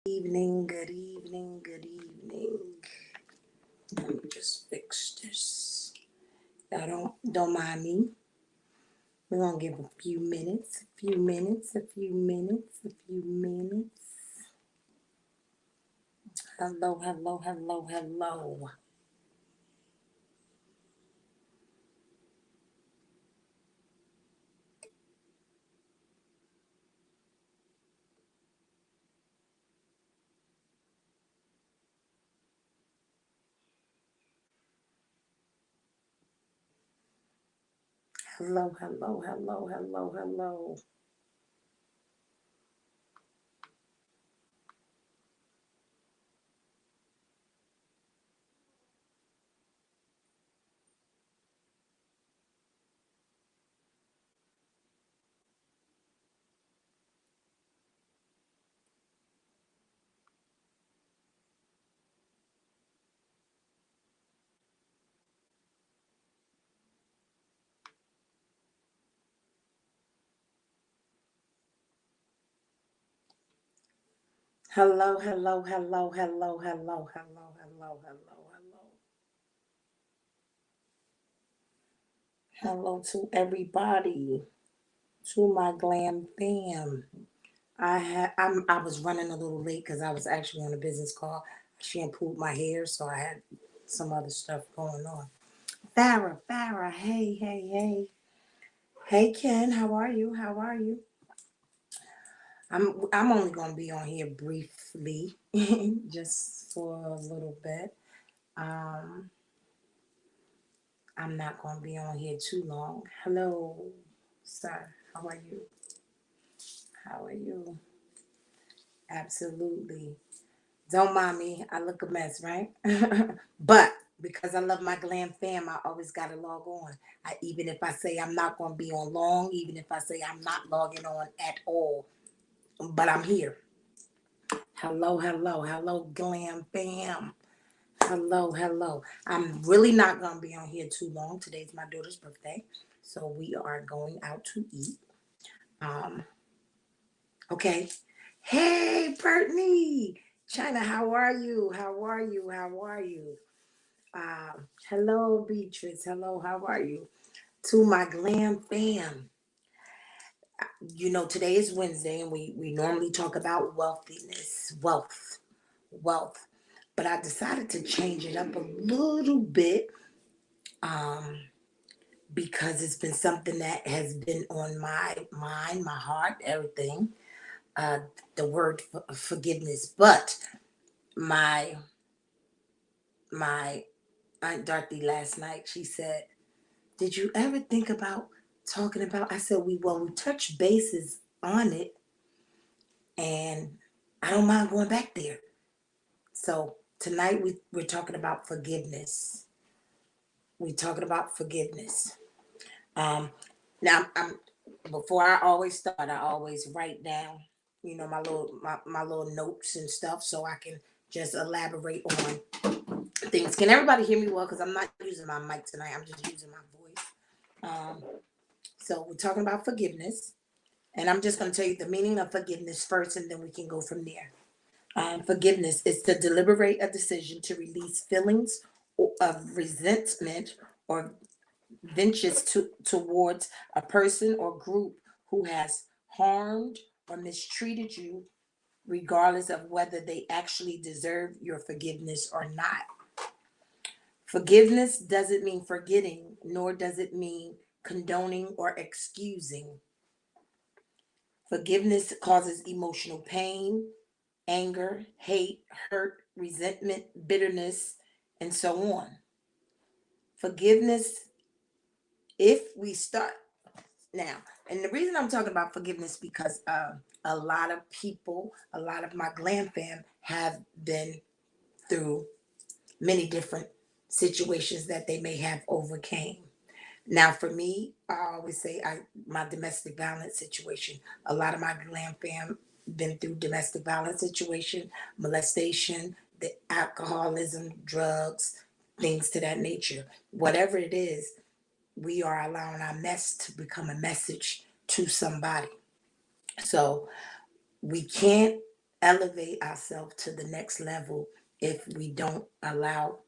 Evening, good evening, good evening. Let me just fix this. Y'all don't mind me. We're gonna give a few minutes, a few minutes, a few minutes, a few minutes. Hello, hello, hello, hello. Hello, hello, hello, hello, hello. Hello, hello, hello, hello, hello, hello, hello, hello, hello. Hello to everybody. To my glam fam. I was running a little late because I was actually on a business call. I shampooed my hair, so I had some other stuff going on. Farrah, hey, hey, hey. Hey Ken, how are you? How are you? I'm only gonna be on here briefly, just for a little bit. Um I'm not gonna be on here too long. Hello, sir. How are you? How are you? Absolutely. Don't mind me. I look a mess, right? But because I love my glam fam, I always got to log on. Even if I say I'm not going to be on long, even if I say I'm not logging on at all, but I'm here. Hello, hello, hello, glam fam. Hello, hello. I'm really not going to be on here too long. Today's my daughter's birthday. So we are going out to eat. Um, okay. Hey, Pertney. China, how are you? How are you? How are you? Hello, Beatrice. Hello, how are you? To my glam fam. Today is Wednesday and we normally talk about wealthiness, wealth. But I decided to change it up a little bit um, because it's been something that has been on my mind, my heart, everything. Uh, the word forgiveness. But my my Aunt Dorothy last night, she said, did you ever think about talking about? I said, we touched bases on it, and I don't mind going back there. So tonight we're talking about forgiveness. We're talking about forgiveness. Um, now I'm before I always start, I always write down, my little notes and stuff, so I can just elaborate on things. Can everybody hear me well? Because I'm not using my mic tonight. I'm just using my voice. Um, so we're talking about forgiveness. And I'm just going to tell you the meaning of forgiveness first, and then we can go from there. Forgiveness is to deliberate a decision to release feelings of resentment or vengeance towards a person or group who has harmed or mistreated you, regardless of whether they actually deserve your forgiveness or not. Forgiveness doesn't mean forgetting, nor does it mean condoning or excusing. Forgiveness causes emotional pain, anger, hate, hurt, resentment, bitterness, and so on. Forgiveness, if we start now, and the reason I'm talking about forgiveness because a lot of people, a lot of my glam fam have been through many different situations that they may have overcame. Now, for me, I always say my domestic violence situation. A lot of my glam fam been through domestic violence situation, molestation, the alcoholism, drugs, things to that nature. Whatever it is, we are allowing our mess to become a message to somebody. So we can't. elevate ourselves to the next level if we don't allow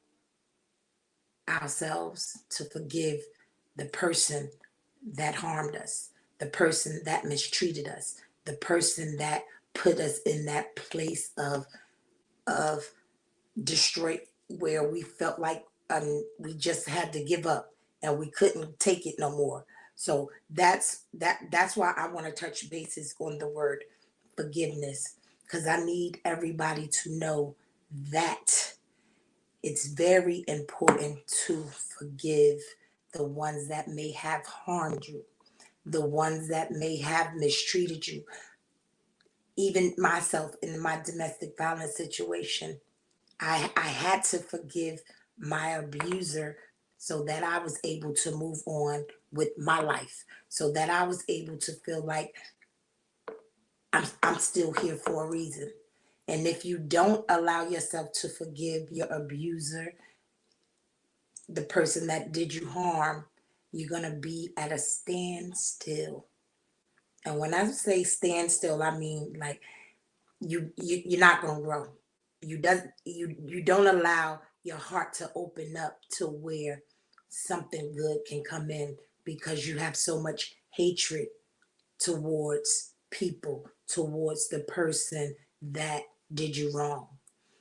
ourselves to forgive the person that harmed us, the person that mistreated us, the person that put us in that place of destroy, where we felt like we just had to give up and we couldn't take it no more. So that's why I want to touch bases on the word forgiveness, because I need everybody to know that it's very important to forgive the ones that may have harmed you, the ones that may have mistreated you. Even myself in my domestic violence situation, I had to forgive my abuser so that I was able to move on with my life, so that I was able to feel like I'm still here for a reason. And if you don't allow yourself to forgive your abuser, the person that did you harm, you're going to be at a standstill. And when I say standstill, I mean like you're not going to grow. You don't allow your heart to open up to where something good can come in, because you have so much hatred towards people, towards the person that did you wrong.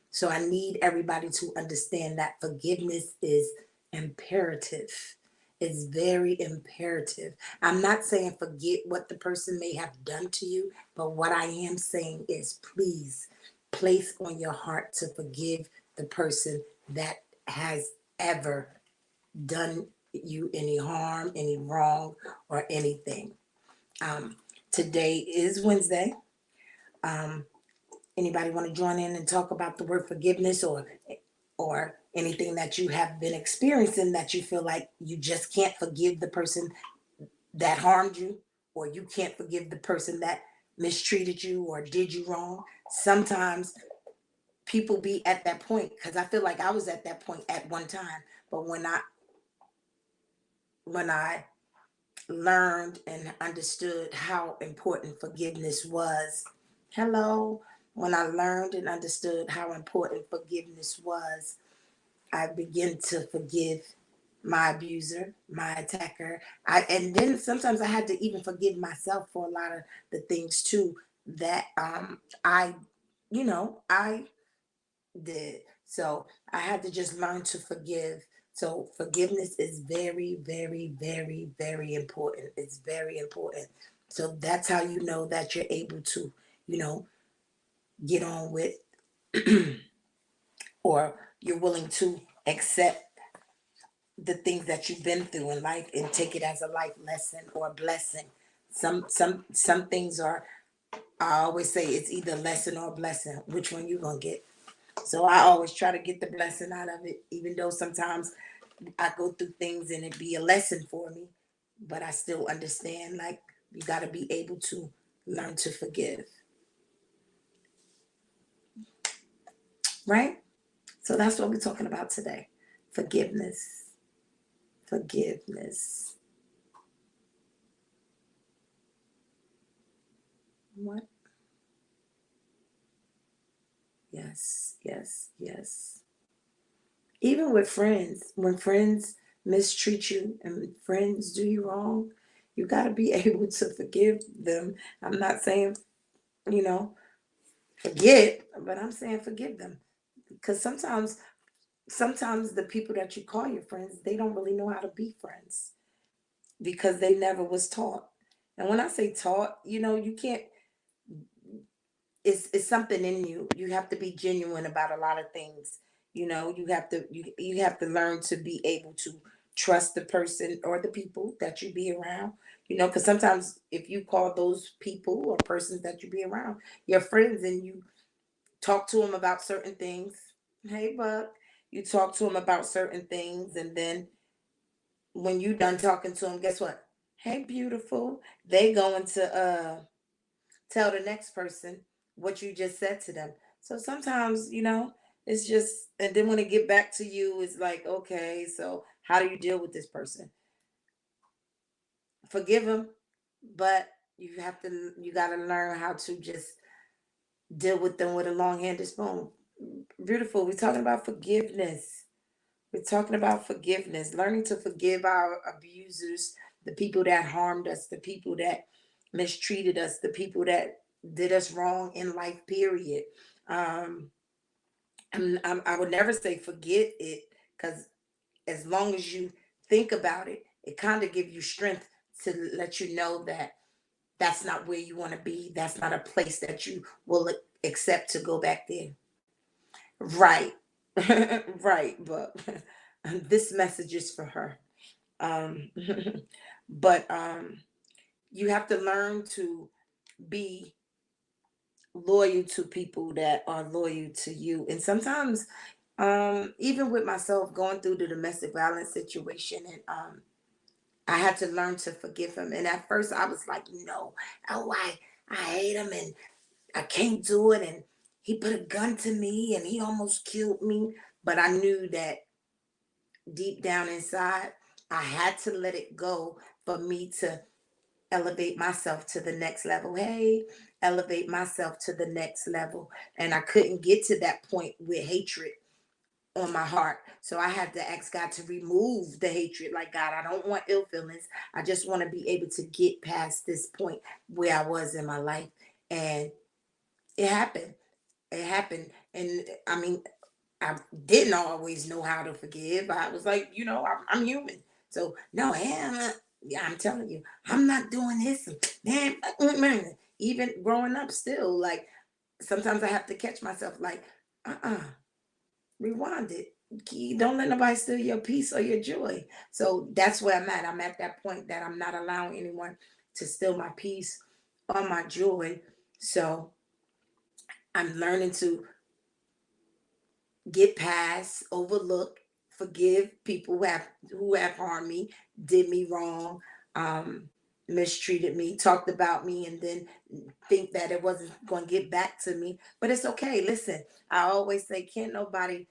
So I need everybody to understand that forgiveness is imperative. It's very imperative. I'm not saying forget what the person may have done to you, but what I am saying is please place on your heart to forgive the person that has ever done you any harm, any wrong, or anything. Um, Today is Wednesday. Um, Anybody want to join in and talk about the word forgiveness, or anything that you have been experiencing that you feel like you just can't forgive the person that harmed you, or you can't forgive the person that mistreated you or did you wrong? Sometimes people be at that point, because I feel like I was at that point at one time. But when I learned and understood how important forgiveness was, hello, when I learned and understood how important forgiveness was, I began to forgive my abuser, my attacker. And then sometimes I had to even forgive myself for a lot of the things too that I I did. So I had to just learn to forgive. So forgiveness is very, very, very, very important. It's very important. So that's how you know that you're able to, you know, get on with, or you're willing to accept the things that you've been through in life and take it as a life lesson or a blessing. Some things are, I always say it's either lesson or blessing. Which one you gonna get? So I always try to get the blessing out of it, even though sometimes I go through things and it be a lesson for me. But I still understand, like, you got to be able to learn to forgive, right? So that's what we're talking about today. Forgiveness. Forgiveness. What? Yes, yes, yes. Even with friends, when friends mistreat you and friends do you wrong, you got to be able to forgive them. I'm not saying, you know, forget, but I'm saying forgive them, because sometimes the people that you call your friends, they don't really know how to be friends because they never was taught. And when I say taught, you can't, it's something in you. You have to be genuine about a lot of things. You have to learn to be able to trust the person or the people that you be around. Because sometimes if you call those people or persons that you be around your friends, and you talk to them about certain things, hey Buck, you talk to them about certain things, and then when you done talking to them, guess what? Hey beautiful, they going to tell the next person what you just said to them. So sometimes, it's just, and then when it get back to you, it's like, okay, so how do you deal with this person? Forgive them, but you got to learn how to just deal with them with a long-handed spoon. Beautiful. We're talking about forgiveness. We're talking about forgiveness, learning to forgive our abusers, the people that harmed us, the people that mistreated us, the people that did us wrong in life, period. Um, I would never say forget it, because as long as you think about it, it kind of gives you strength to let you know that that's not where you want to be. That's not a place that you will accept to go back there. Right. Right. But this message is for her. Um, but you have to learn to be loyal to people that are loyal to you. And sometimes, even with myself going through the domestic violence situation, and I had to learn to forgive him. And at first, I was like, no, oh, I hate him, and I can't do it. And he put a gun to me, and he almost killed me. But I knew that deep down inside, I had to let it go for me to elevate myself to the next level. Hey, elevate myself to the next level. And I couldn't get to that point with hatred on my heart. So I had to ask God to remove the hatred. Like, God, I don't want ill feelings. I just want to be able to get past this point where I was in my life. And it happened. It happened. And I mean, I didn't always know how to forgive. I was like, I'm human. So no, yeah, I'm telling you, I'm not doing this. Man, even growing up still, like sometimes I have to catch myself like, uh-uh, rewind it. Don't let nobody steal your peace or your joy. So that's where I'm at. I'm at that point that I'm not allowing anyone to steal my peace or my joy. So I'm learning to get past, overlook, forgive people who have harmed me, did me wrong, um, mistreated me, talked about me, and then think that it wasn't going to get back to me. But it's okay. Listen, I always say, can't nobody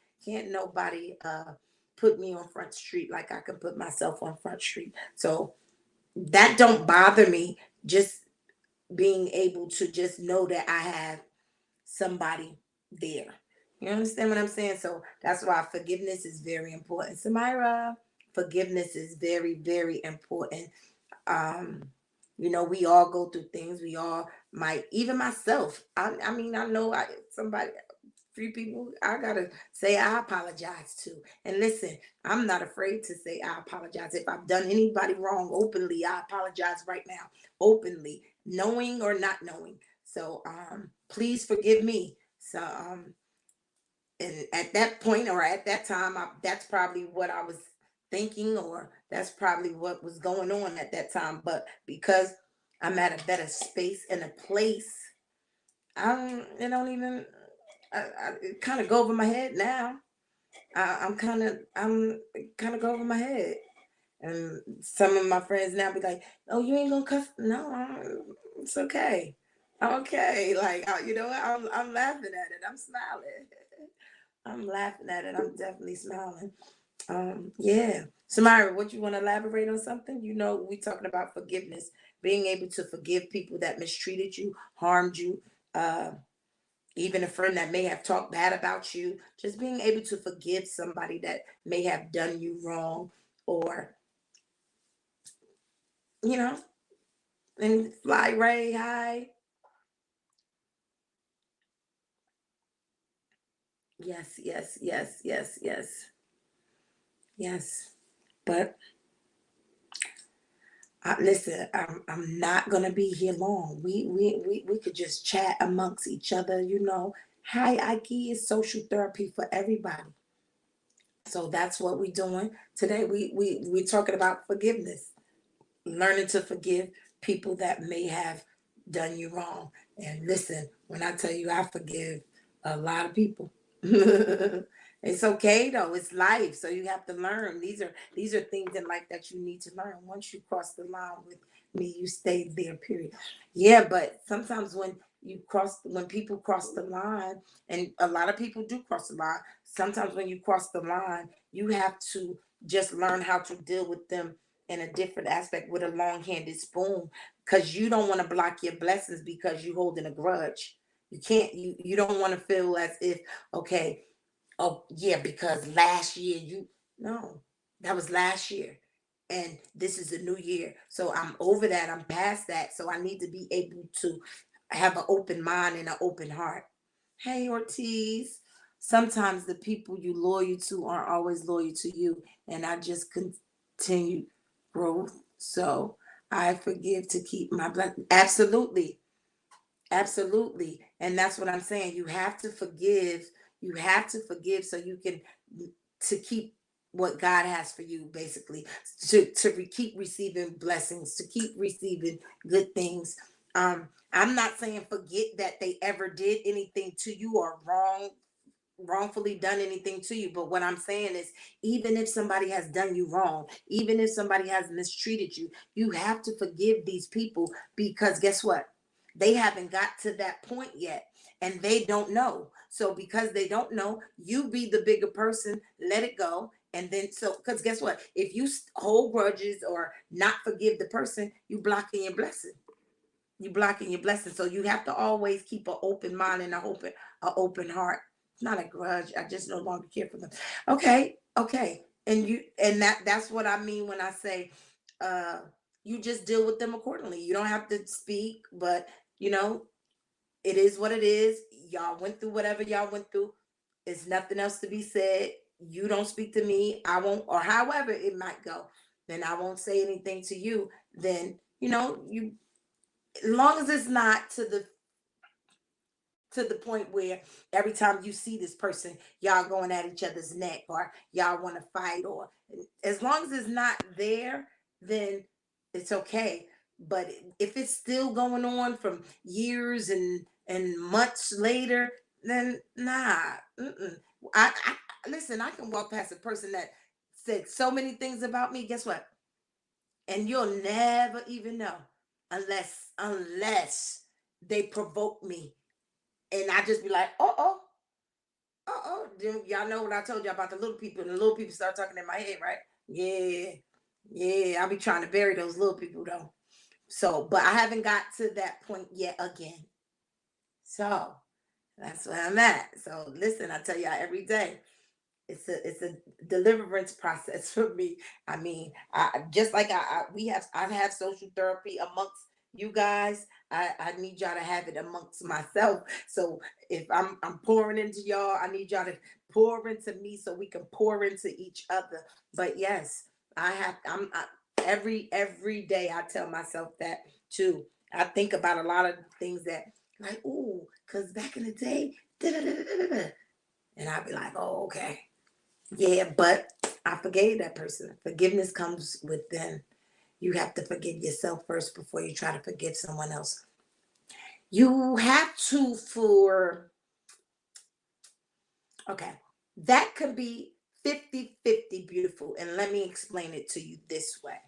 put me on Front Street like I can put myself on Front Street. So that don't bother me. Just being able to just know that I have somebody there. You understand what I'm saying? So that's why forgiveness is very important. Samira, forgiveness is very, very important. Um, we all go through things. We all might, even myself. I mean, I know somebody, few people I gotta say I apologize to. And listen, I'm not afraid to say I apologize. If I've done anybody wrong openly, I apologize right now, openly, knowing or not knowing. So please forgive me. So and at that point or at that time, that's probably what I was thinking, or that's probably what was going on at that time. But because I'm at a better space and a place, it don't even, it kind of go over my head now. I'm kind of go over my head. And some of my friends now be like, "Oh, you ain't gonna cuss?" No, it's okay. I'm okay. Like, you know what? I'm laughing at it. I'm smiling. I'm laughing at it. I'm definitely smiling. Yeah. Samira, what you want to elaborate on something? We talking about forgiveness, being able to forgive people that mistreated you, harmed you, uh, even a friend that may have talked bad about you, just being able to forgive somebody that may have done you wrong, or, you know, and fly ray high. Yes, yes, yes, yes, yes, yes. But listen, I'm not gonna be here long. We could just chat amongst each other. High Ike is social therapy for everybody. So that's what we're doing today. We're talking about forgiveness, learning to forgive people that may have done you wrong. And listen, when I tell you I forgive a lot of people. It's okay though. It's life. So you have to learn. These are things in life that you need to learn. Once you cross the line with me, you stay there, period. Yeah, but sometimes when people cross the line, and a lot of people do cross the line, sometimes when you cross the line, you have to just learn how to deal with them in a different aspect with a long-handed spoon, because you don't want to block your blessings because you holding a grudge. You don't want to feel as if, okay, oh yeah, because last year you, no, that was last year. And this is a new year. So I'm over that. I'm past that. So I need to be able to have an open mind and an open heart. Hey Ortiz. Sometimes the people you loyal to aren't always loyal to you. And I just continue growth. So I forgive to keep my blessing. Absolutely. Absolutely. And that's what I'm saying. You have to forgive. You have to forgive so you can to keep what God has for you, basically. Keep receiving blessings, to keep receiving good things. I'm not saying forget that they ever did anything to you or wrongfully done anything to you. But what I'm saying is, even if somebody has done you wrong, even if somebody has mistreated you, you have to forgive these people, because guess what? They haven't got to that point yet, and they don't know. So because they don't know, you be the bigger person, let it go. And then, so, because guess what? If you hold grudges or not forgive the person, you blocking your blessing. You blocking your blessing. So you have to always keep an open mind and a open heart. It's not a grudge. I just no longer care for them. Okay, okay. And that's what I mean when I say uh you just deal with them accordingly. You don't have to speak, but you know, it is what it is. Y'all went through whatever y'all went through. It's nothing else to be said. You don't speak to me, I won't, or however it might go. Then I won't say anything to you. Then, you, as long as it's not to the point where every time you see this person, y'all going at each other's neck, or y'all want to fight, or as long as it's not there, then it's okay. But if it's still going on from years and months later, then nah. Mm-mm. Listen. I can walk past a person that said so many things about me. Guess what? And you'll never even know, unless they provoke me, and I just be like, y'all know what I told you about the little people, and the little people start talking in my head, right? Yeah, yeah. I'll be trying to bury those little people though. So, but I haven't got to that point yet again. So that's where I'm at. So listen, I tell y'all every day, it's a deliverance process for me. I mean, I just like I have social therapy amongst you guys. I need y'all to have it amongst myself. So if I'm pouring into y'all, I need y'all to pour into me so we can pour into each other. But yes, every day I tell myself that too. I think about a lot of things that, like, ooh, because back in the day, da, da, da, da, da, da. And I'd be like, oh, okay. Yeah, but I forgave that person. Forgiveness comes within. You have to forgive yourself first before you try to forgive someone else. You have to, okay, that could be 50-50, beautiful. And let me explain it to you this way.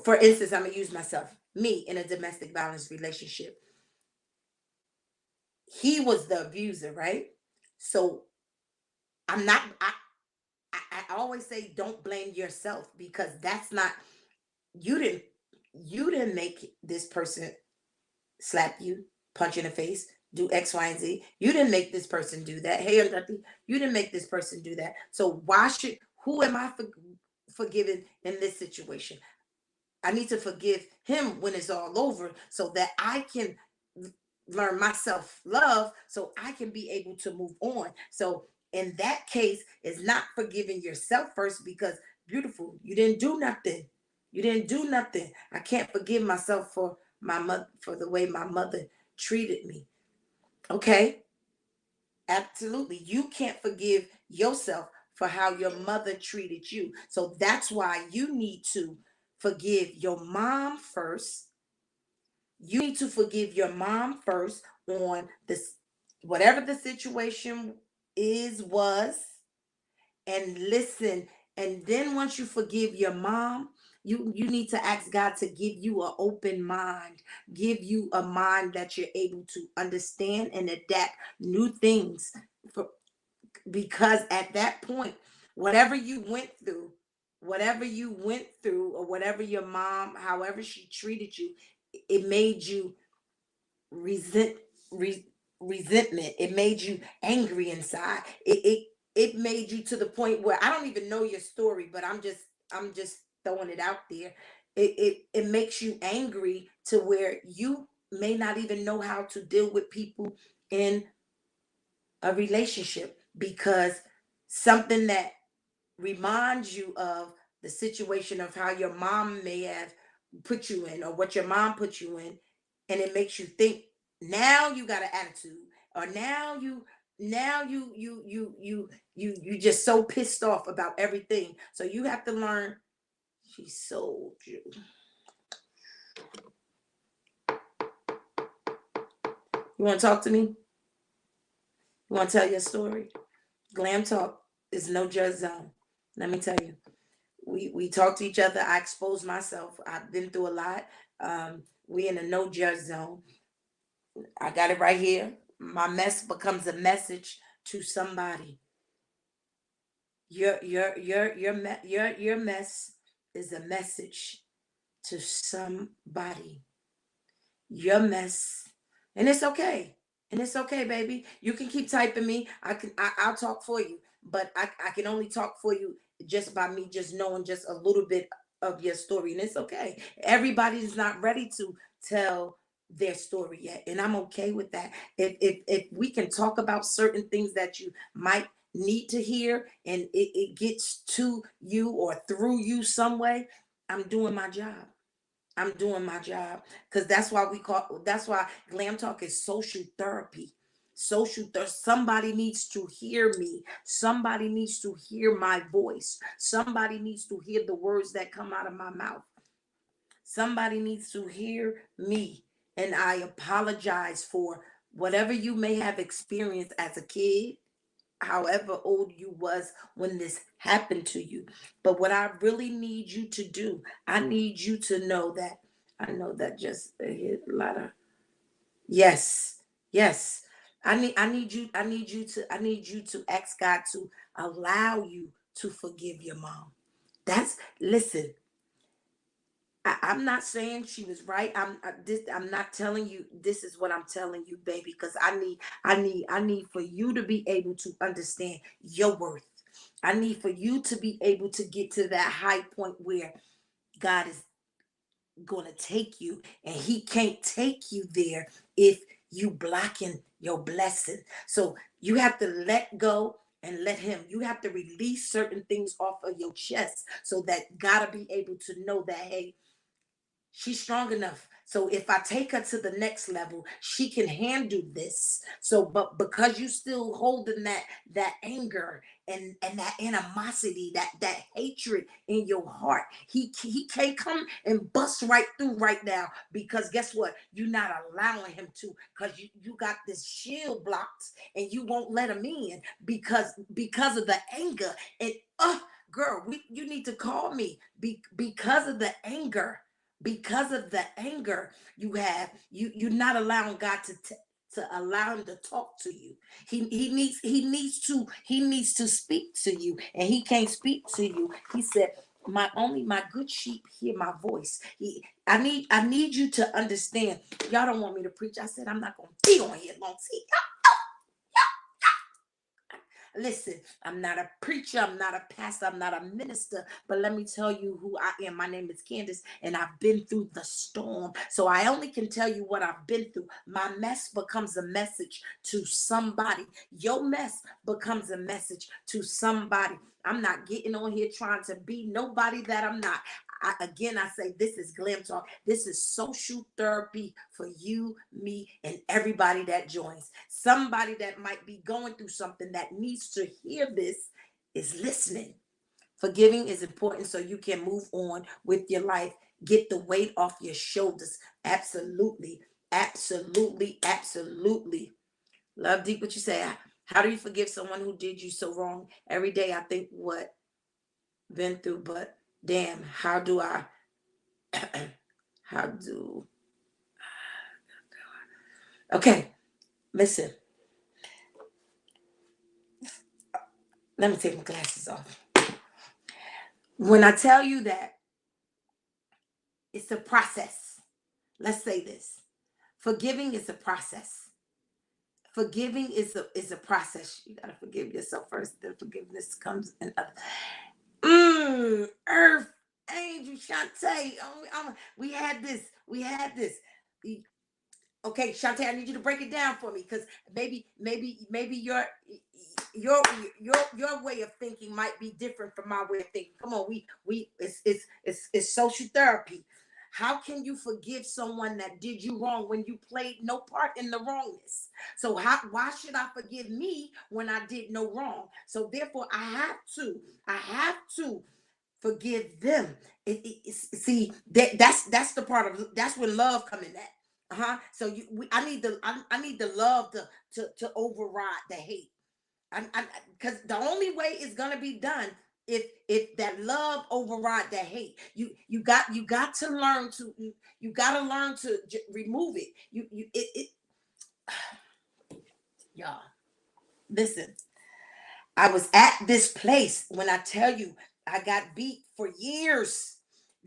For instance, I'm going to use myself, me in a domestic violence relationship. He was the abuser, right? So I'm not, I always say don't blame yourself, because that's not, you didn't you didn't make this person slap you, punch you in the face, do X, Y, and Z. You didn't make this person do that. Hey, you didn't make this person do that. So who am I forgiving in this situation? I need to forgive him when it's all over, so that I can learn myself love, so I can be able to move on. So in that case, it's not forgiving yourself first, because beautiful, you didn't do nothing. You didn't do nothing. I can't forgive myself for my mother, for the way my mother treated me. Okay? Absolutely. You can't forgive yourself for how your mother treated you. So that's why you need to forgive your mom first. You need to forgive your mom first on this, whatever the situation was, and listen. And then once you forgive your mom, you need to ask God to give you an open mind, give you a mind that you're able to understand and adapt new things. For, because at that point, whatever you went through, or whatever your mom, however she treated you, it made you resent re, resentment. It made you angry inside. It made you to the point where I don't even know your story, but I'm just throwing it out there. It makes you angry to where you may not even know how to deal with people in a relationship because something that reminds you of the situation of how your mom may have put you in or what your mom put you in, and it makes you think now you got an attitude, or now you just so pissed off about everything. So you have to learn, she sold you. You want to talk to me? You want to tell your story? Glam Talk is no judge zone. Let me tell you. We talk to each other. I expose myself. I've been through a lot. We in a no judge zone. I got it right here. My mess becomes a message to somebody. Your mess is a message to somebody. Your mess, and it's okay. And it's okay, baby. You can keep typing me. I'll talk for you. But I can only talk for you just by me just knowing just a little bit of your story. And it's okay. Everybody's not ready to tell their story yet. And I'm okay with that. If we can talk about certain things that you might need to hear and it gets to you or through you some way, I'm doing my job. I'm doing my job, because that's why Glam Talk is social therapy. Somebody needs to hear me. Somebody needs to hear my voice. Somebody needs to hear the words that come out of my mouth. Somebody needs to hear me. And I apologize for whatever you may have experienced as a kid, however old you was when this happened to you. But what I really need you to do, I need you to know that, I know that just hit a lot of yes, yes. I need you to ask God to allow you to forgive your mom. That's listen. I'm not saying she was right. I'm not telling you this is what I'm telling you, baby, because I need for you to be able to understand your worth. I need for you to be able to get to that high point where God is going to take you, and he can't take you there if you blocking your blessing. So you have to let go and let him. You have to release certain things off of your chest so that God will be able to know that, hey, she's strong enough. So if I take her to the next level, she can handle this. So, but because you still holding that anger and that animosity, that hatred in your heart, he can't come and bust right through right now, because guess what? You're not allowing him to, because you got this shield blocked and you won't let him in because of the anger. And girl, you need to call me because of the anger, because of the anger you have. You're not allowing God to allow him to talk to you. He needs to speak to you, and he can't speak to you. He said, my good sheep hear my voice. I need you to understand. Y'all don't want me to preach. I said I'm not gonna be on here long. See, listen, I'm not a preacher, I'm not a pastor, I'm not a minister, but let me tell you who I am. My name is Candace, and I've been through the storm. So I only can tell you what I've been through. My mess becomes a message to somebody. Your mess becomes a message to somebody. I'm not getting on here trying to be nobody that I'm not. I say this is Glam Talk. This is social therapy for you, me, and everybody that joins. Somebody that might be going through something that needs to hear this is listening. Forgiving is important so you can move on with your life. Get the weight off your shoulders. Absolutely, absolutely, absolutely. Love deep what you say. How do you forgive someone who did you so wrong? Every day I think what been through, but damn, how do I how do okay, listen, let me take my glasses off. When I tell you that it's a process, let's say this. Forgiving is a process. Forgiving is a process. You gotta forgive yourself first, then forgiveness comes in other. Earth Angel Shantae. We had this. We had this. Okay, Shantae, I need you to break it down for me, because maybe your your way of thinking might be different from my way of thinking. Come on, we it's social therapy. How can you forgive someone that did you wrong when you played no part in the wrongness? So why should I forgive me when I did no wrong? So therefore, I have to forgive them. See, that's the part of, that's when love come in at. So I need the love to override the hate. Because the only way it's gonna be done, if that love override that hate. You got to learn to, you got to learn to remove it. Y'all, listen. I was at this place when I tell you I got beat for years.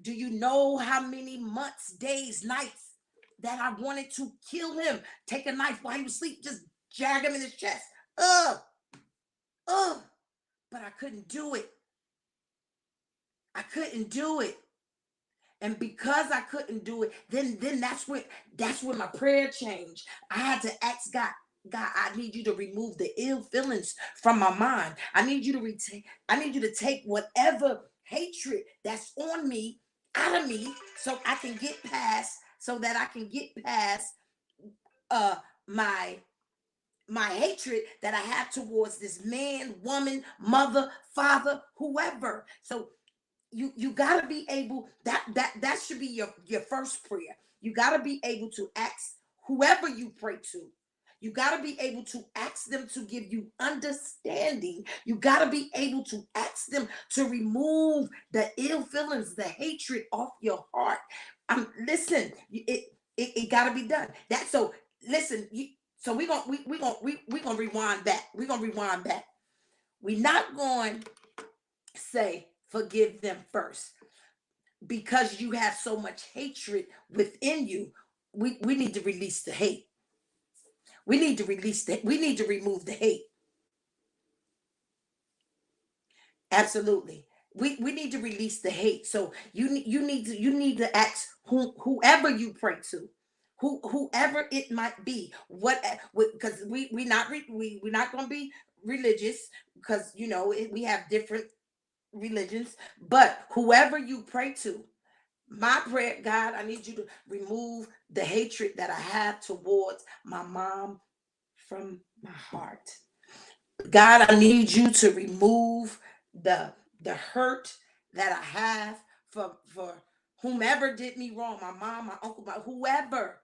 Do you know how many months, days, nights that I wanted to kill him? Take a knife while he was asleep, just jag him in his chest. Ugh, ugh. But I couldn't do it. I couldn't do it. And because I couldn't do it, then that's when my prayer changed. I had to ask God, God, I need you to remove the ill feelings from my mind. I need you to take whatever hatred that's on me out of me, so I can get past, so that I can get past uh my hatred that I have towards this man, woman, mother, father, whoever. So you got to be able, that should be your first prayer. You got to be able to ask whoever you pray to. You got to be able to ask them to give you understanding. You got to be able to ask them to remove the ill feelings, the hatred off your heart. Listen, it got to be done. That so listen. So we gonna rewind back. We're gonna rewind back. We're not going say forgive them first, because you have so much hatred within you. We need to release the hate. We need to remove the hate. Absolutely. We need to release the hate. So you need to ask whoever you pray to, whoever it might be, what, because we're not going to be religious, because we have different religions. But whoever you pray to, my prayer, God, I need you to remove the hatred that I have towards my mom from my heart. God, I need you to remove the hurt that I have for whomever did me wrong, my mom, my uncle, my whoever.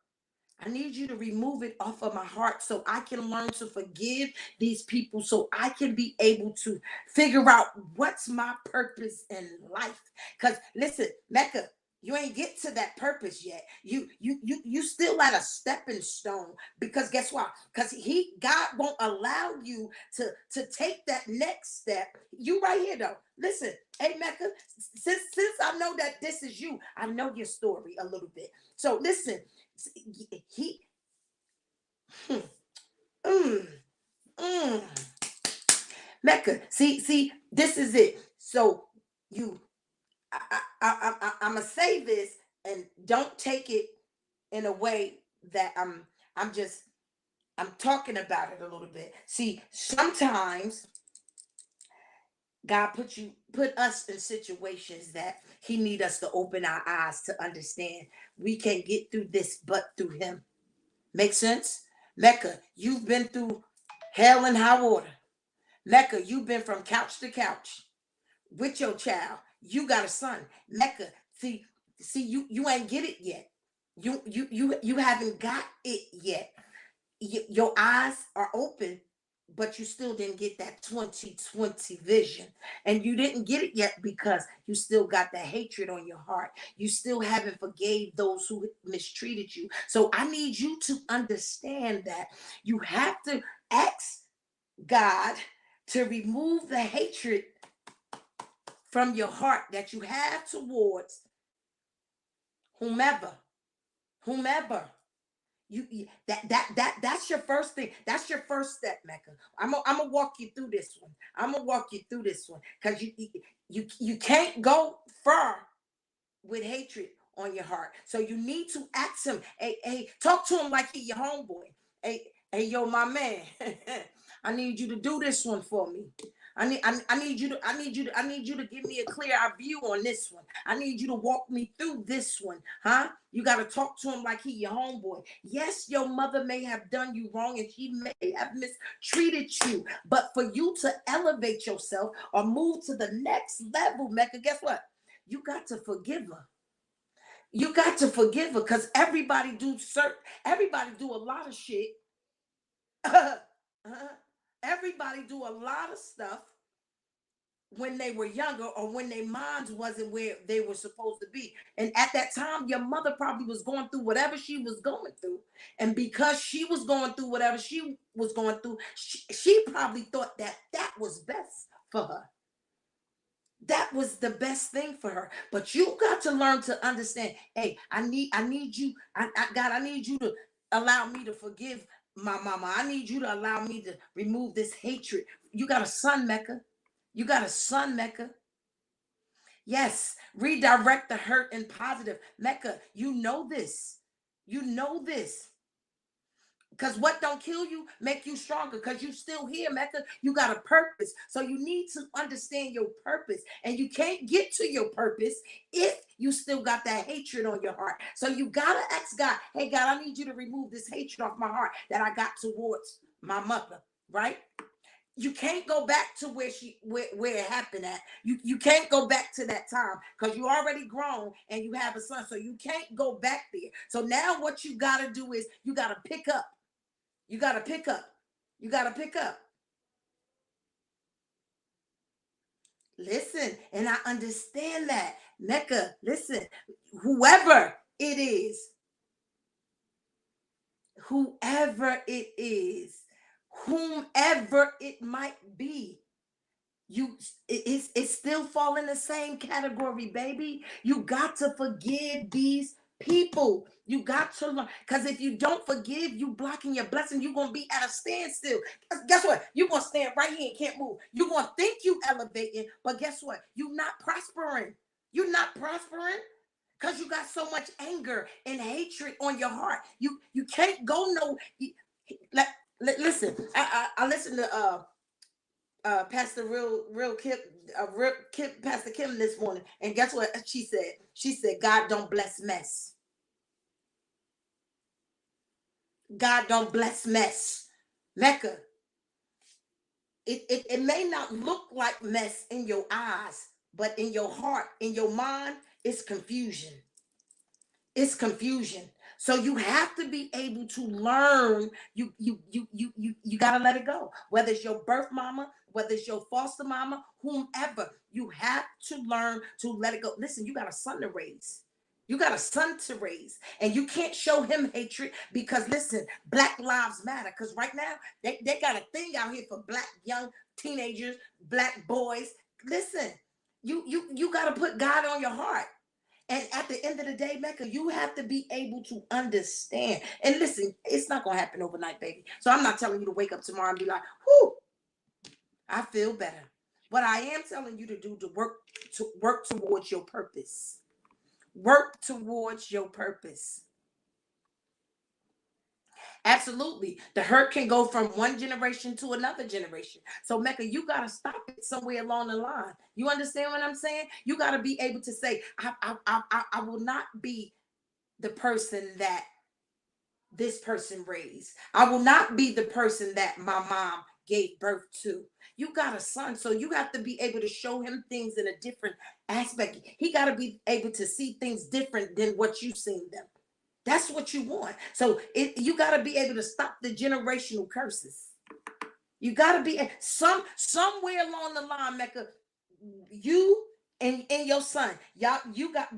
I need you to remove it off of my heart, so I can learn to forgive these people, so I can be able to figure out what's my purpose in life. Because listen, Mecca, you ain't get to that purpose yet. You still at a stepping stone, because guess what? Because God won't allow you to take that next step. You right here though. Listen, hey Mecca, since I know that this is you, I know your story a little bit. So listen, he hmm, mm, mm. Mecca, see, this is it. So you, I'm gonna say this, and don't take it in a way that I'm just I'm talking about it a little bit. See, sometimes God put us in situations that He need us to open our eyes to understand we can get through this, but through Him. Make sense? Mecca, you've been through hell and high water. Mecca, you've been from couch to couch with your child. You got a son. Mecca, see, you ain't get it yet. You haven't got it yet. Your eyes are open, but you still didn't get that 2020 vision. And you didn't get it yet because you still got the hatred on your heart. You still haven't forgave those who mistreated you. So I need you to understand that you have to ask God to remove the hatred from your heart that you have towards whomever, whomever. That's your first thing. That's your first step, Mecca. I'm gonna walk you through this one. I'm gonna walk you through this one because you can't go far with hatred on your heart. So you need to ask him. Hey, talk to him like he your homeboy. Hey, yo, my man. I need you to do this one for me. I need you to give me a clear view on this one. I need you to walk me through this one, huh? You got to talk to him like he your homeboy. Yes, your mother may have done you wrong and she may have mistreated you, but for you to elevate yourself or move to the next level, Mecca, guess what? You got to forgive her. You got to forgive her because everybody do a lot of shit. Everybody do a lot of stuff when they were younger or when their minds wasn't where they were supposed to be. And at that time, your mother probably was going through whatever she was going through. And because she was going through whatever she was going through, she probably thought that that was best for her. That was the best thing for her. But you got to learn to understand, hey, I need you, God, I need you to allow me to forgive my mama. I need you to allow me to remove this hatred. You got a son, Mecca. You got a son, Mecca. Yes, redirect the hurt in positive. Mecca, you know this. You know this. Because what don't kill you make you stronger. Because you still here, Mecca. You got a purpose. So you need to understand your purpose. And you can't get to your purpose if you still got that hatred on your heart. So you gotta ask God, hey God, I need you to remove this hatred off my heart that I got towards my mother, right? You can't go back to where it happened at. You can't go back to that time because you already grown and you have a son. So you can't go back there. So now what you gotta do is you gotta pick up. You got to pick up. You got to pick up. Listen, and I understand that. Mecca, listen, whoever it is, whoever it is, whomever it might be, you it's still fall in the same category, baby. You got to forgive these people. You got to learn, because if you don't forgive, you blocking your blessing. You're gonna be at a standstill. Guess what? You're gonna stand right here and can't move. You're gonna think you elevating, but guess what? You're not prospering. You're not prospering because you got so much anger and hatred on your heart. You can't go no. Like, listen, I listen to Pastor real Kim, Pastor Kim this morning, and guess what she said? She said, "God don't bless mess. God don't bless mess." Mecca, it may not look like mess in your eyes, but in your heart, in your mind, it's confusion. It's confusion. So you have to be able to learn. You gotta let it go. Whether it's your birth mama, whether it's your foster mama, whomever, you have to learn to let it go. Listen, you got a son to raise. You got a son to raise, and you can't show him hatred because listen, Black Lives Matter. Because right now they got a thing out here for black young teenagers, black boys. Listen, you got to put God on your heart. And at the end of the day, Mecca, you have to be able to understand. And listen, it's not gonna happen overnight, baby. So I'm not telling you to wake up tomorrow and be like, whoo, I feel better. What I am telling you to do to work towards your purpose. Work towards your purpose. Absolutely. The hurt can go from one generation to another generation. So, Mecca, you got to stop it somewhere along the line. You understand what I'm saying? You got to be able to say, I will not be the person that this person raised. I will not be the person that my mom gave birth to. You got a son, so you have to be able to show him things in a different aspect. He got to be able to see things different than what you've seen them. That's what you want. So you got to be able to stop the generational curses. You got to be somewhere along the line, Mecca. You and your son, y'all, you got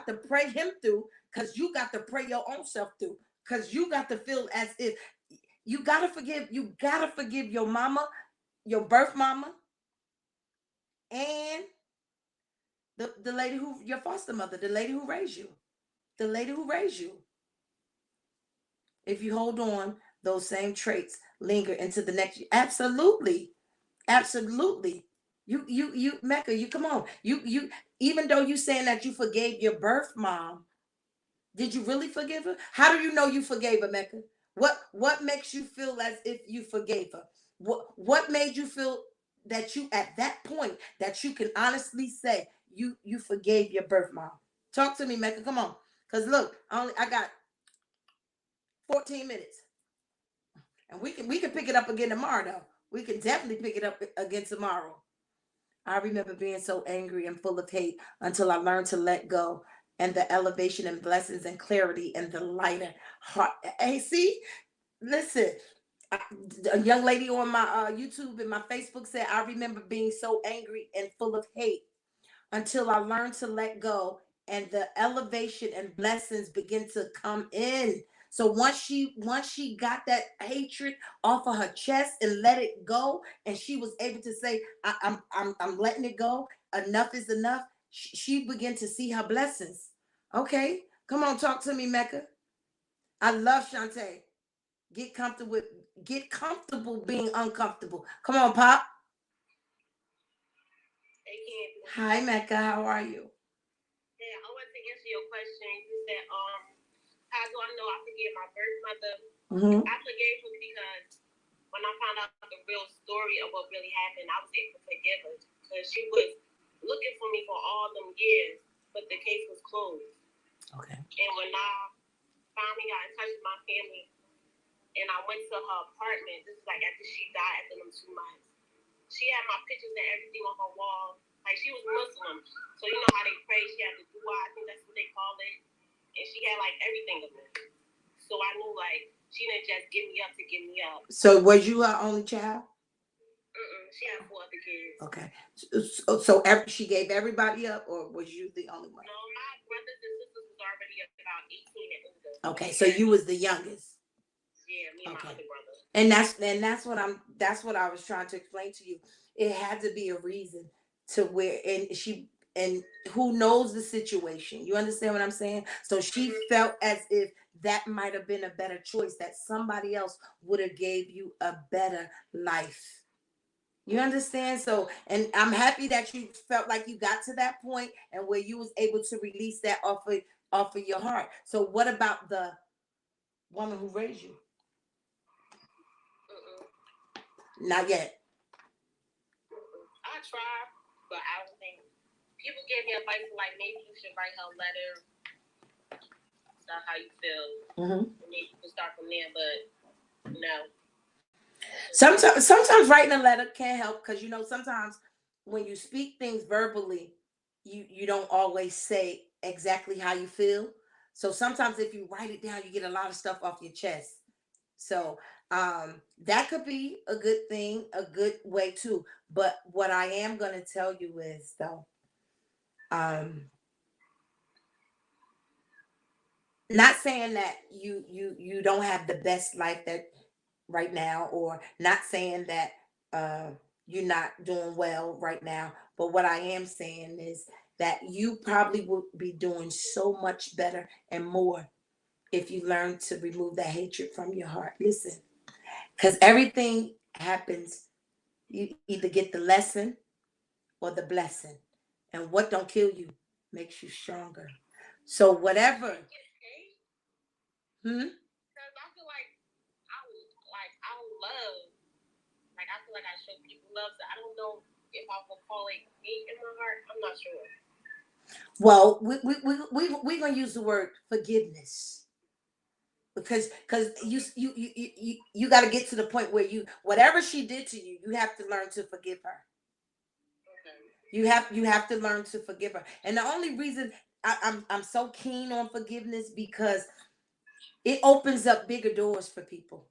to pray him through because you got to pray your own self through because you got to feel as if you got to forgive. You got to forgive your mama, your birth mama, and the lady who your foster mother, the lady who raised you, the lady who raised you. If you hold on, those same traits linger into the next year. Absolutely. Absolutely. Mecca, you come on. Even though you saying that you forgave your birth mom, did you really forgive her? How do you know you forgave her, Mecca? What makes you feel as if you forgave her? What made you feel that you at that point that you can honestly say you forgave your birth mom? Talk to me, Mecca. Come on. Cause look, I got 14 minutes. And we can pick it up again tomorrow though. We can definitely pick it up again tomorrow. I remember being so angry and full of hate until I learned to let go and the elevation and blessings and clarity and the lighter heart. Hey, see, listen, I, a young lady on my YouTube and my Facebook said, I remember being so angry and full of hate until I learned to let go and the elevation and blessings begin to come in. So once she got that hatred off of her chest and let it go, and she was able to say, I'm letting it go. Enough is enough. She began to see her blessings. Okay, come on, talk to me, Mecca. I love Shantae. Get comfortable being uncomfortable. Come on, Pop. Hey, Candy. Hi, Mecca. How are you? Yeah, I want to answer your question. You said, how do I know I forgave my birth mother? Mm-hmm. I forgave her because when I found out the real story of what really happened, I was able to forgive her because she was looking for me for all them years, but the case was closed. Okay. And when I finally got in touch with my family and I went to her apartment, this is like after she died after them 2 months. She had my pictures and everything on her wall. Like, she was Muslim. So you know how they pray? She had the dua, I think that's what they call it. And she had, like, everything of it. So I knew, like, she didn't just give me up to give me up. So was you her only child? She had 4 other kids. Okay. So she gave everybody up, or was you the only one? No, my brothers and sisters was already about 18 and older. Okay, so you was the youngest. Yeah, me and my other brother. That's what I was trying to explain to you. It had to be a reason to where and who knows the situation. You understand what I'm saying? So she felt as if that might have been a better choice, that somebody else would have gave you a better life. You understand? So, and I'm happy that you felt like you got to that point and where you was able to release that off of your heart. So what about the woman who raised you? Not yet. I tried, but I don't think people gave me advice like maybe you should write her a letter, start how you feel, and maybe you can start from there. But no. Sometimes writing a letter can help because sometimes when you speak things verbally, you don't always say exactly how you feel. So sometimes if you write it down, you get a lot of stuff off your chest. So that could be a good thing, a good way too. But what I am gonna tell you is though, um, not saying that you don't have the best life that right now, or not saying that uh you're not doing well right now, but what I am saying is that you probably would be doing so much better and more if you learn to remove that hatred from your heart. Listen, because everything happens, you either get the lesson or the blessing, and what don't kill you makes you stronger. So whatever. Hmm. Because I feel I love, like I feel like I show people love. So I don't know if I will call it hate in my heart. I'm not sure. Well, we're gonna use the word forgiveness, because you got to get to the point where you, whatever she did to you, you have to learn to forgive her. Okay. You have to learn to forgive her, and the only reason I'm so keen on forgiveness because it opens up bigger doors for people.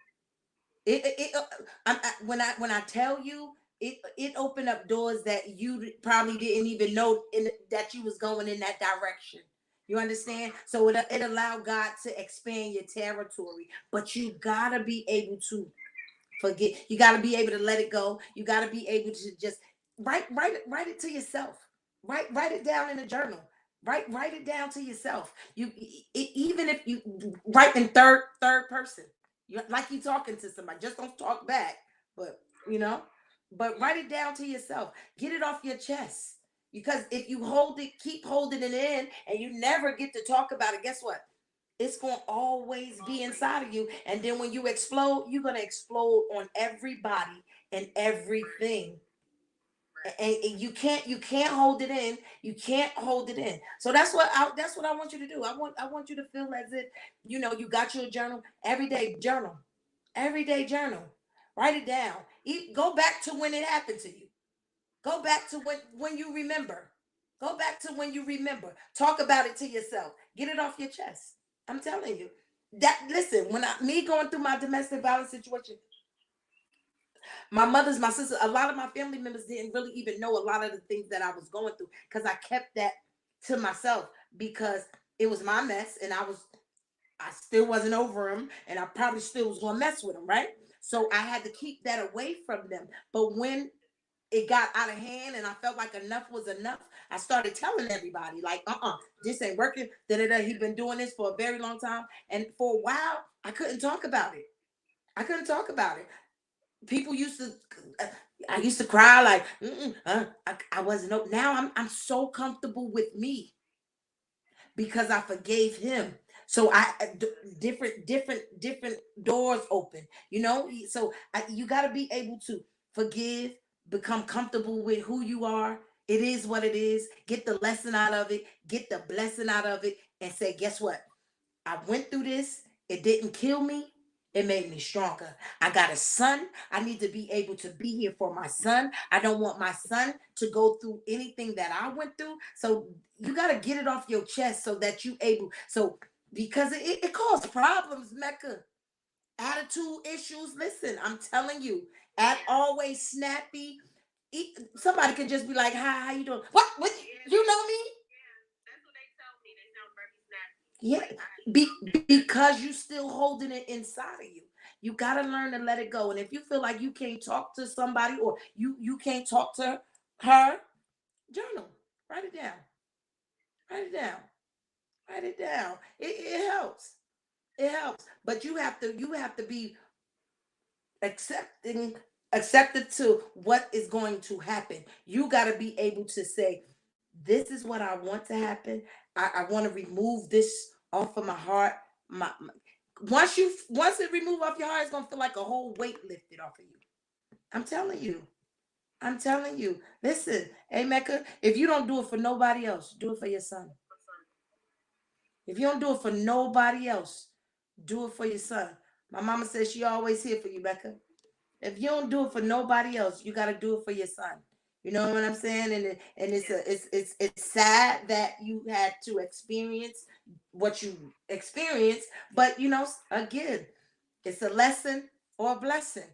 When I tell you, it opened up doors that you probably didn't even know that you was going in that direction. You understand? So it allowed God to expand your territory, but you gotta be able to forget. You gotta be able to let it go. You gotta be able to just write it to yourself. Write it down in a journal. Write it down to yourself. Even if you write in third person, you like you talking to somebody. Just don't talk back, but you know, but write it down to yourself. Get it off your chest. Because if you hold it, keep holding it in, and you never get to talk about it, guess what? It's going to always be inside of you. And then when you explode, you're going to explode on everybody and everything. And you can't hold it in. You can't hold it in. So that's what I want you to do. I want you to feel as if you got your journal. Every day journal. Write it down. Go back to when it happened to you. Go back to when you remember. Go back to when you remember. Talk about it to yourself. Get it off your chest. I'm telling you. That listen, when me going through my domestic violence situation, my sister, a lot of my family members didn't really even know a lot of the things that I was going through because I kept that to myself because it was my mess and I still wasn't over him and I probably still was gonna mess with him, right? So I had to keep that away from them. But when it got out of hand and I felt like enough was enough, I started telling everybody, like, this ain't working. Da-da-da. He's been doing this for a very long time. And for a while, I couldn't talk about it. I couldn't talk about it. People used to, uh, I used to cry like, I wasn't. Now I'm so comfortable with me because I forgave him. So different doors open, So you got to be able to forgive, become comfortable with who you are. It is what it is. Get the lesson out of it, get the blessing out of it, and say, guess what? I went through this. It didn't kill me. It made me stronger. I got a son. I need to be able to be here for my son. I don't want my son to go through anything that I went through. So you got to get it off your chest so that you able. So because it caused problems, Mecca. Attitude issues. Listen, I'm telling you, at always snappy. Somebody can just be like, "Hi, how you doing? What? You know me? That's what they tell me. They sound very snappy. Yeah, Like I because you still holding it inside of you. You got to learn to let it go. And if you feel like you can't talk to somebody or you can't talk to her, journal. Write it down. Write it down. Write it down. It helps. It helps. But you have to be accepting accepted to what is going to happen. You got to be able to say, this is what I want to happen. I want to remove this off of my heart. Once it remove off your heart, it's gonna feel like a whole weight lifted off of you. I'm telling you. I'm telling you. Listen, hey Mecca, if you don't do it for nobody else, do it for your son. If you don't do it for nobody else, do it for your son. My mama says she always here for you, Mecca. If you don't do it for nobody else, you got to do it for your son. You know what I'm saying? And it's sad that you had to experience what you experienced, but again, it's a lesson or a blessing.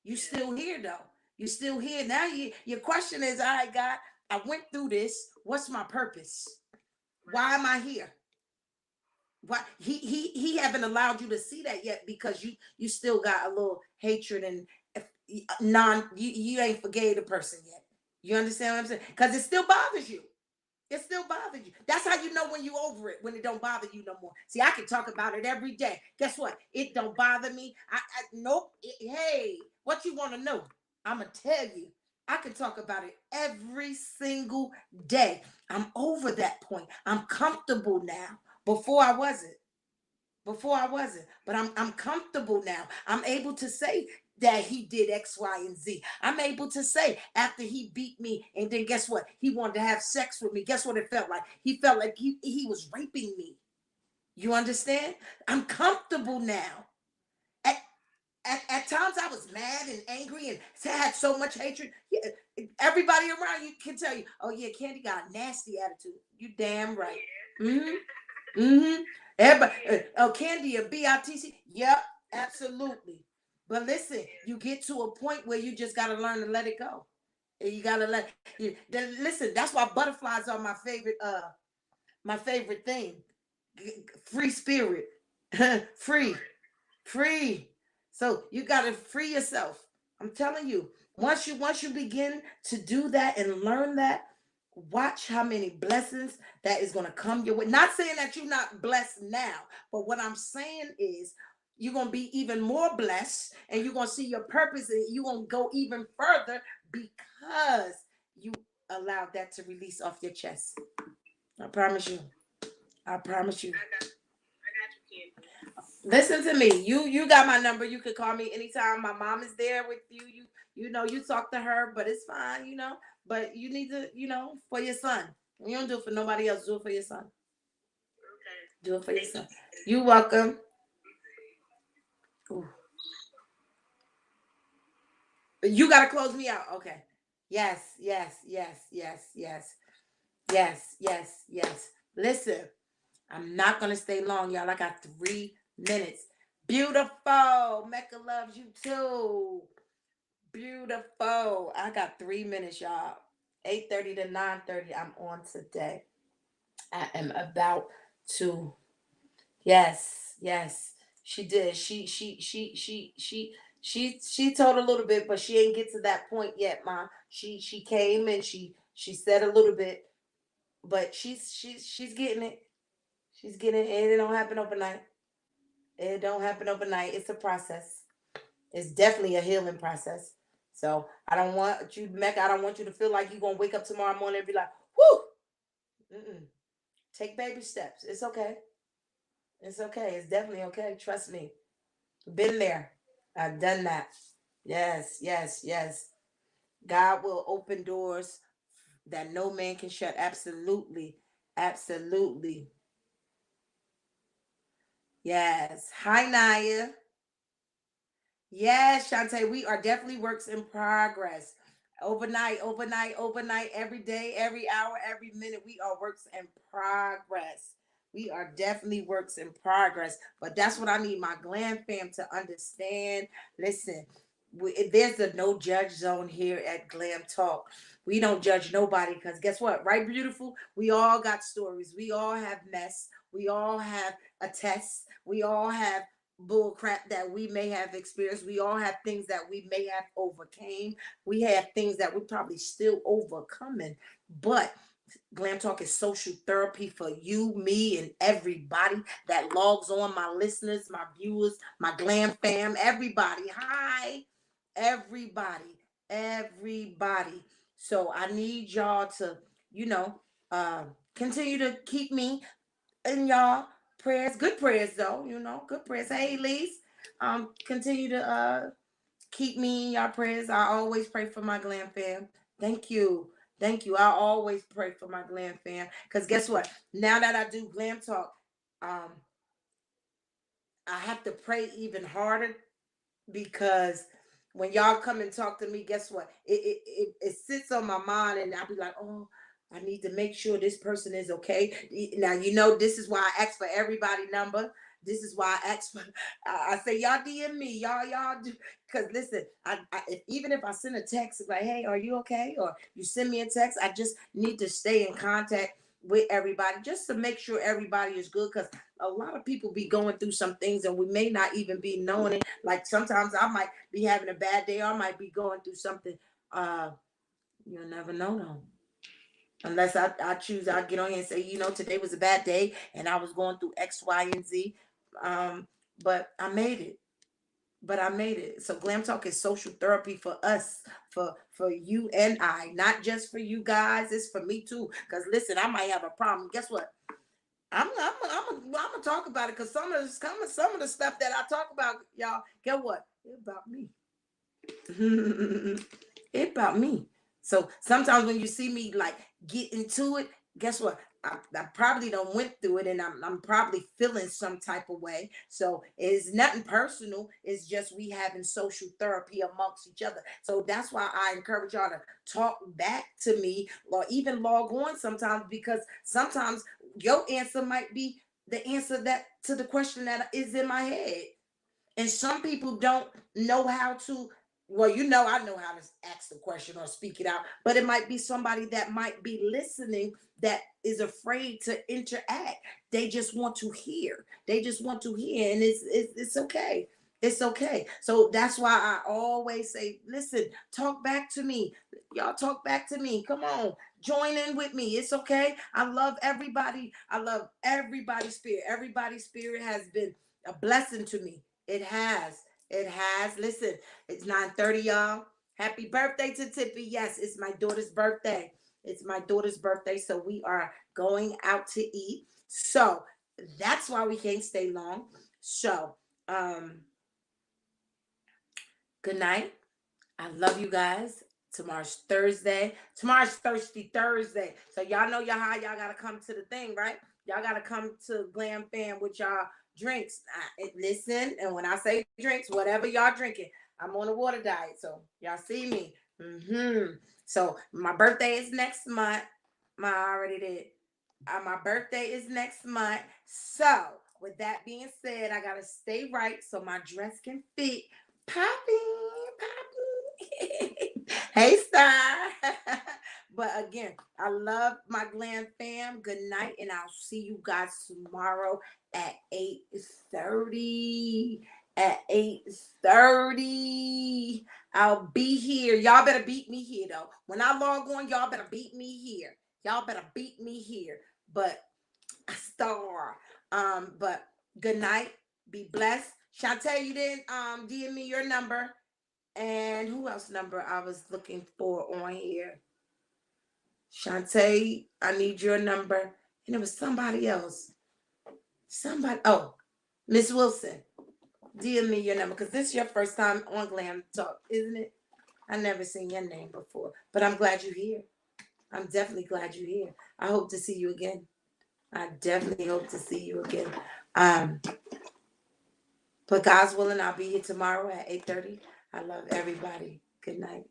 You still here though. You still here now. Your question is, all right, God, I went through this. What's my purpose? Why am I here? Why he haven't allowed you to see that yet because you still got a little hatred and you ain't forgave the person yet. You understand what I'm saying? Because it still bothers you. It still bothers you. That's how you know when you over it, when it don't bother you no more. See, I can talk about it every day. Guess what? It don't bother me. Nope. Hey, what you want to know? I'ma tell you. I can talk about it every single day. I'm over that point. I'm comfortable now. Before I wasn't. Before I wasn't, but I'm comfortable now. I'm able to say that he did X, Y, and Z. I'm able to say after he beat me, and then guess what? He wanted to have sex with me. Guess what it felt like? He felt like he was raping me. You understand? I'm comfortable now. At, at times I was mad and angry and had so much hatred. Yeah, everybody around you can tell you, oh yeah, Candy got a nasty attitude. You damn right. Mm-hmm. Mm-hmm. Everybody, oh, Candy, a BITC. Yep, absolutely. But listen, you get to a point where you just gotta learn to let it go. And you gotta listen. That's why butterflies are my favorite thing. Free spirit, free, free. So you gotta free yourself. I'm telling you. Once you begin to do that and learn that, watch how many blessings that is going to come your way. Not saying that you're not blessed now, but what I'm saying is you're going to be even more blessed and you're going to see your purpose and you're going to go even further because you allowed that to release off your chest. I promise you. I promise you. I got you, Candy. Listen to me. You got my number. You could call me anytime. My mom is there with you. You know you talk to her, but it's fine. But you need to for your son. You don't do it for nobody else. Do it for your son. Okay. Do it for your son. You welcome. Ooh. You gotta close me out. Okay. Yes. Yes. Yes. Yes. Yes. Yes. Yes. Yes. Listen. I'm not gonna stay long, y'all. I got 3 minutes. Beautiful. Mecca loves you too. Beautiful. I got 3 minutes, y'all. 8:30 to 9:30. I'm on today. I am about to. Yes, yes. She did. She told a little bit, but she ain't get to that point yet, Mom. She came and she said a little bit, but she's getting it. She's getting it. It don't happen overnight. It don't happen overnight. It's a process. It's definitely a healing process. So I don't want you, Mecca. I don't want you to feel like you're gonna wake up tomorrow morning and be like, "Whoo!" Mm-mm. Take baby steps. It's okay. It's okay. It's definitely okay. Trust me. Been there. I've done that. Yes, yes, yes. God will open doors that no man can shut. Absolutely. Absolutely. Yes. Hi, Naya. Yes, Shantae, we are definitely works in progress. Overnight, overnight, overnight, every day, every hour, every minute, we are works in progress. We are definitely works in progress. But that's what I need my glam fam to understand. Listen, there's a no judge zone here at Glam Talk. We don't judge nobody because guess what? Right, beautiful? We all got stories. We all have mess. We all have a test. We all have bull crap that we may have experienced. We all have things that we may have overcame. We have things that we're probably still overcoming. But Glam Talk is social therapy for you, me, and everybody that logs on, my listeners, my viewers, my Glam fam, everybody. Hi, everybody, everybody. So I need y'all to, you know, uh, continue to keep me in y'all prayers. Good prayers though, good prayers. Hey, Elise, continue to keep me in y'all prayers. I always pray for my Glam fam. Thank you. Thank you. I always pray for my Glam fam. Because guess what? Now that I do Glam Talk, um, I have to pray even harder because when y'all come and talk to me, guess what? It sits on my mind, and I'll be like, oh, I need to make sure this person is okay. Now this is why I ask for everybody number. This is why I ask for. I say y'all DM me, y'all do. Cause listen, even if I send a text like, hey, are you okay? Or you send me a text, I just need to stay in contact with everybody just to make sure everybody is good. Cause a lot of people be going through some things and we may not even be knowing it. Like sometimes I might be having a bad day, or I might be going through something. You'll never know though. Unless I choose, I get on here and say, today was a bad day and I was going through X, Y, and Z. Um, but I made it. But I made it. So Glam Talk is social therapy for us, for you and I, not just for you guys. It's for me too. Cause listen, I might have a problem. Guess what? I'm gonna talk about it because some of the stuff that I talk about, y'all, get what? It's about me. It about me. So sometimes when you see me like get into it, guess what? I probably don't went through it, and I'm probably feeling some type of way. So it's nothing personal. It's just we having social therapy amongst each other. So that's why I encourage y'all to talk back to me or even log on sometimes, because sometimes your answer might be the answer that to the question that is in my head. And some people don't know how to, well, I know how to ask the question or speak it out, but it might be somebody that might be listening that is afraid to interact. They just want to hear. They just want to hear, and it's okay. It's okay. So that's why I always say, listen, talk back to me. Y'all talk back to me. Come on. Join in with me. It's okay. I love everybody. I love everybody's spirit. Everybody's spirit has been a blessing to me. It has. It has. Listen, it's 9:30, y'all. Happy birthday to Tippy. Yes, it's my daughter's birthday. It's my daughter's birthday. So we are going out to eat. So that's why we can't stay long. So, good night. I love you guys. Tomorrow's Thursday. Tomorrow's Thirsty Thursday. So y'all know how y'all gotta come to the thing, right? Y'all gotta come to Glam Fam with y'all drinks. Listen, and when I say drinks, whatever y'all drinking, I'm on a water diet, so y'all see me. So my birthday is next month. I already did. My birthday is next month. So with that being said, I gotta stay right so my dress can fit. Poppy, poppy. Hey, Star. But again, I love my Glam Fam. Good night, and I'll see you guys tomorrow at 8:30. At 8:30. I'll be here. Y'all better beat me here, though. When I log on, y'all better beat me here. Y'all better beat me here. But Star. But good night. Be blessed. Shantae, you didn't DM me your number. And who else number I was looking for on here? Shantae, I need your number. And it was somebody else. Oh, Miss Wilson. DM me your number because this is your first time on Glam Talk, isn't it? I never seen your name before. But I'm glad you're here. I'm definitely glad you're here. I hope to see you again. I definitely hope to see you again. Um, but God's willing, I'll be here tomorrow at 8:30. I love everybody. Good night.